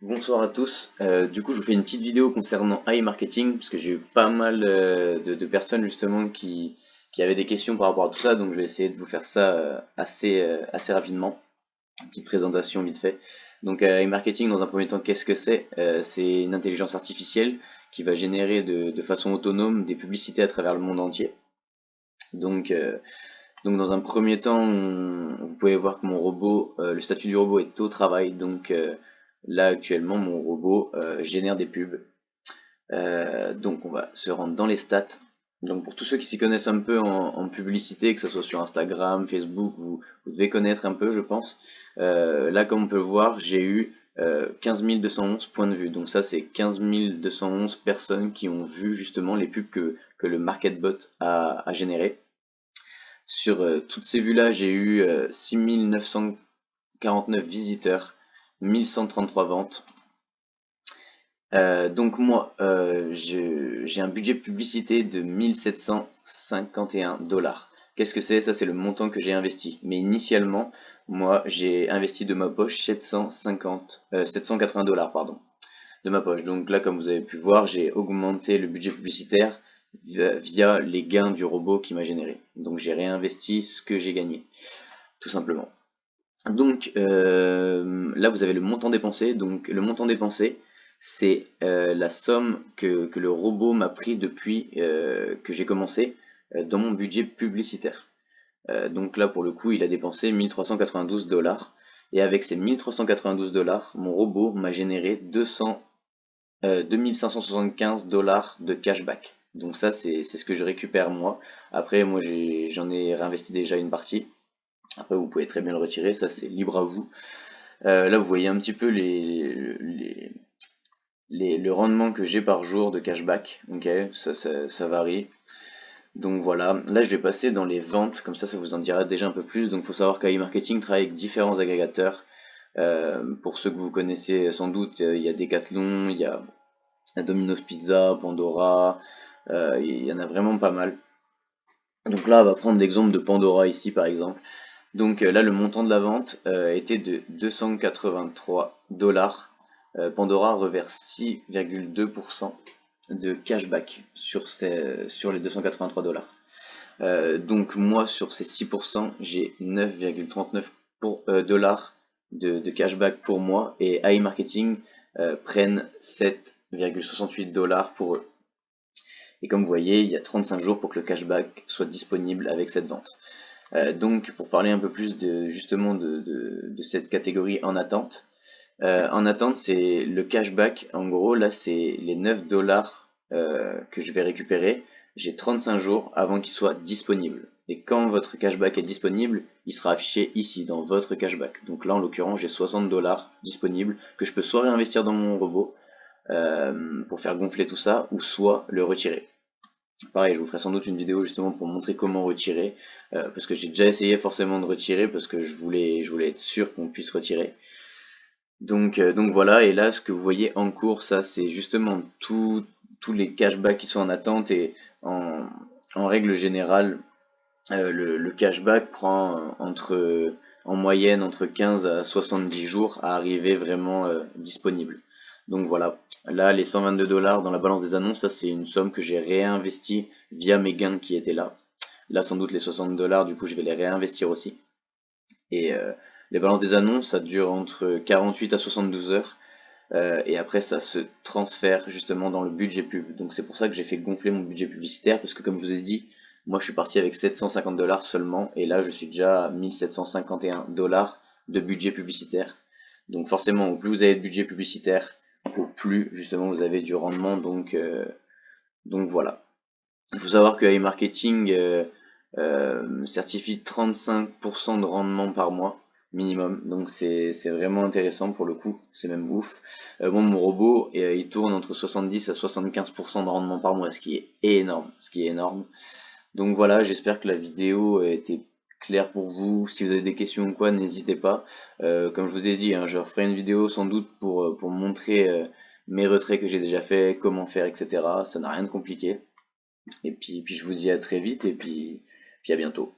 Bonsoir à tous. Du coup, je vous fais une petite vidéo concernant iMarketing parce que j'ai eu pas mal de personnes justement qui avaient des questions par rapport à tout ça, donc je vais essayer de vous faire ça assez rapidement. Une petite présentation vite fait. Donc, iMarketing, dans un premier temps, qu'est-ce que c'est? C'est une intelligence artificielle qui va générer de façon autonome des publicités à travers le monde entier. Donc, euh, donc dans un premier temps, vous pouvez voir que mon robot, le statut du robot est au travail. Là actuellement, mon robot génère des pubs. Donc on va se rendre dans les stats. Donc pour tous ceux qui s'y connaissent un peu en publicité, que ce soit sur Instagram, Facebook, vous devez connaître un peu, je pense. Là, comme on peut le voir, j'ai eu 15 211 points de vue. Donc ça, c'est 15 211 personnes qui ont vu justement les pubs que le MarketBot a générées. Sur toutes ces vues-là, j'ai eu 6 949 visiteurs, 1133 ventes. Donc moi, j'ai un budget publicité de 1751 $. Qu'est-ce que c'est? Ça, c'est le montant que j'ai investi. Mais initialement, moi, j'ai investi de ma poche 780 $, pardon, de ma poche. Donc là, comme vous avez pu voir, j'ai augmenté le budget publicitaire via les gains du robot qui m'a généré. Donc j'ai réinvesti ce que j'ai gagné, tout simplement. Là, vous avez le montant dépensé. Donc le montant dépensé, c'est la somme que le robot m'a pris depuis que j'ai commencé dans mon budget publicitaire. Donc là, pour le coup, il a dépensé 1392 $. Et avec ces 1392 $, mon robot m'a généré 2575 $ de cashback. Donc ça, c'est ce que je récupère moi. Après, moi, j'en ai réinvesti déjà une partie. Après, vous pouvez très bien le retirer, ça c'est libre à vous. Là, vous voyez un petit peu le rendement que j'ai par jour de cashback. Ok, ça varie. Donc voilà, là je vais passer dans les ventes, comme ça vous en dira déjà un peu plus. Donc il faut savoir qu'iMarketing travaille avec différents agrégateurs. Pour ceux que vous connaissez sans doute, il y a Decathlon, il y a Domino's Pizza, Pandora, il y en a vraiment pas mal. Donc là, on va prendre l'exemple de Pandora ici par exemple. Là, le montant de la vente était de 283 $. Pandora reverse 6,2% de cashback sur les 283 $. Donc moi, sur ces 6%, j'ai 9,39 dollars de cashback pour moi et iMarketing prennent 7,68 $ pour eux. Et comme vous voyez, il y a 35 jours pour que le cashback soit disponible avec cette vente. Donc, pour parler un peu plus justement de cette catégorie en attente, c'est le cashback. En gros, là, c'est les 9 $ que je vais récupérer. J'ai 35 jours avant qu'il soit disponible. Et quand votre cashback est disponible, il sera affiché ici, dans votre cashback. Donc là, en l'occurrence, j'ai 60 $ disponibles que je peux soit réinvestir dans mon robot pour faire gonfler tout ça, ou soit le retirer. Pareil, je vous ferai sans doute une vidéo justement pour montrer comment retirer, parce que j'ai déjà essayé forcément de retirer, parce que je voulais être sûr qu'on puisse retirer. Donc voilà, et là ce que vous voyez en cours, ça c'est justement tous les cashbacks qui sont en attente, et en, en règle générale, le cashback prend en moyenne entre 15 à 70 jours à arriver vraiment disponible. Donc voilà, là les 122 $ dans la balance des annonces, ça c'est une somme que j'ai réinvestie via mes gains qui étaient là. Là sans doute les 60 $, du coup je vais les réinvestir aussi. Et les balances des annonces, ça dure entre 48 à 72 heures. Et après, ça se transfère justement dans le budget pub. Donc c'est pour ça que j'ai fait gonfler mon budget publicitaire, parce que comme je vous ai dit, moi je suis parti avec 750 $ seulement, et là je suis déjà à 1751 $ de budget publicitaire. Donc forcément, au plus vous avez de budget publicitaire, au plus justement vous avez du rendement. Donc voilà. Il faut savoir que iMarketing certifie 35% de rendement par mois minimum, donc c'est vraiment intéressant pour le coup, c'est même ouf. Bon, mon robot, il tourne entre 70 à 75% de rendement par mois, ce qui est énorme, ce qui est énorme. Donc voilà, j'espère que la vidéo a été claire pour vous. Si vous avez des questions ou quoi, n'hésitez pas. Comme je vous ai dit, hein, je referai une vidéo sans doute pour montrer mes retraits que j'ai déjà fait, comment faire, etc. Ça n'a rien de compliqué. Et puis je vous dis à très vite, et puis à bientôt.